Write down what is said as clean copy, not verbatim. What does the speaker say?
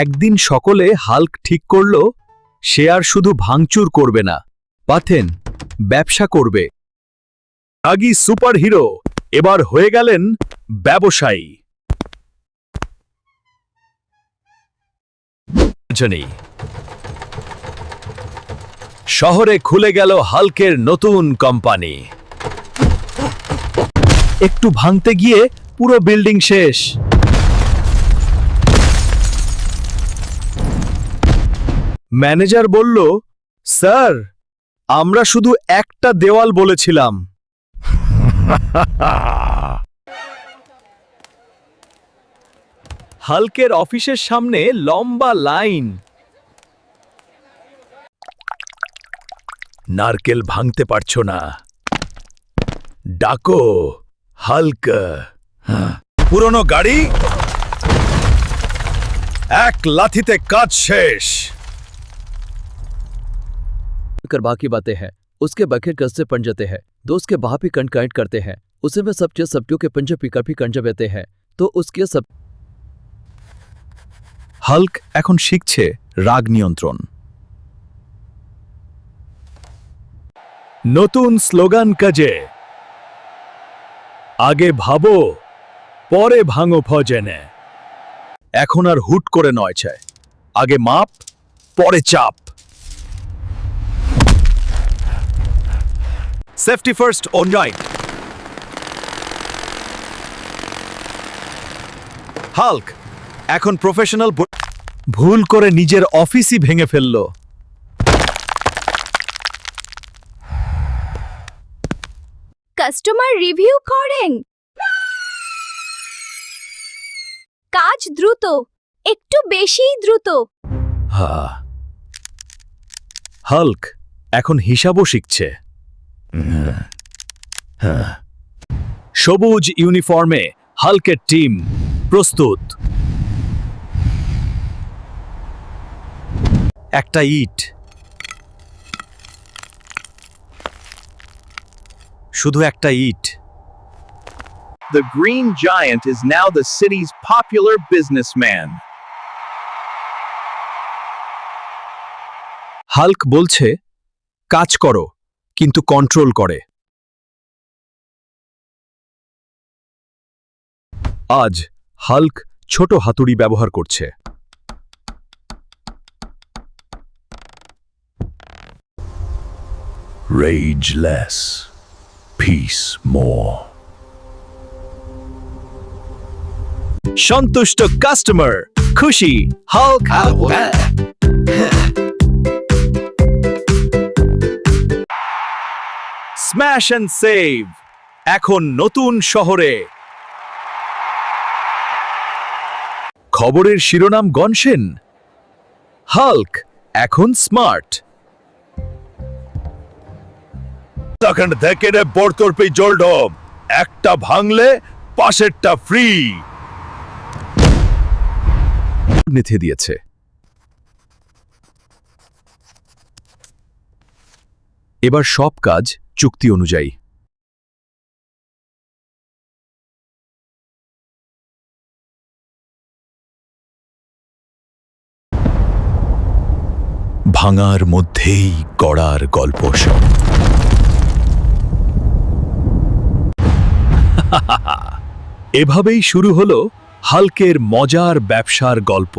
একদিন সকলে হাল্ক ঠিক করল সে আর শুধু ভাঙচুর করবে না, পাথেন ব্যবসা করবে। রাগী সুপারহিরো এবার হয়ে গেলেন ব্যবসায়ী। শহরে খুলে গেল হাল্কের নতুন কোম্পানি। একটু ভাঙতে গিয়ে পুরো বিল্ডিং শেষ। ম্যানেজার বলল, স্যার, আমরা শুধু একটা দেওয়াল বলেছিলাম। হাল্কের অফিসের সামনে লম্বা লাইন। নারকেল ভাঙতে পারছো না, ডাকো হাল্ক। পুরনো গাড়ি, এক লাথিতে কাজ শেষ। करवा की बातें हैं, उसके बखेर कस्से पन जाते हैं, दोस्त के बाप ही कंकाइट करते हैं, उसे में सब चीज सबटियों के पंजे पिकअप ही कंजा बेते हैं, तो उसके सब। হাল্ক এখন শিখছে রাগ নিয়ন্ত্রণ। নতুন স্লোগান কাজে, আগে ভাবো পরে ভাঙো ফজেনে। এখন আর হুট করে নয় চায়, আগে মাপ পরে চাপ। Safety first on right. Hulk এখন প্রফেশনাল। ভুল করে নিজের অফিসই ভেঙে ফেলল। কাস্টমার রিভিউ করেন। কাজ দ্রুত, একটু বেশি দ্রুত। হাল্ক এখন হিসাবও শিখছে। সবুজ ইউনিফর্মে হাল্কের টিম প্রস্তুত। একটা ইট, শুধু একটা ইট। The Green Giant is now the city's popular businessman. Hulk বলছে, কাজ করো কিন্তু কন্ট্রোল করে। আজ হাল্ক ছোট হাতুড়ি ব্যবহার করছে। Rage less, peace more. সন্তুষ্ট কাস্টমার, খুশি হাল্ক। স্ম্যাশ অ্যান্ড সেভ এখন নতুন শহরে। খবরের শিরোনাম গনশেন, হাল্ক এখন স্মার্ট। তখন থেকে রে বর্তরপি জলডব, একটা ভাঙলে পাশেরটা ফ্রি। নেথে দিয়েছে। এবার সব কাজ চুক্তি অনুযায়ী। ভাঙার মধ্যেই গড়ার গল্প সব। এভাবেই শুরু হলো হাল্কের মজার ব্যবসার গল্প।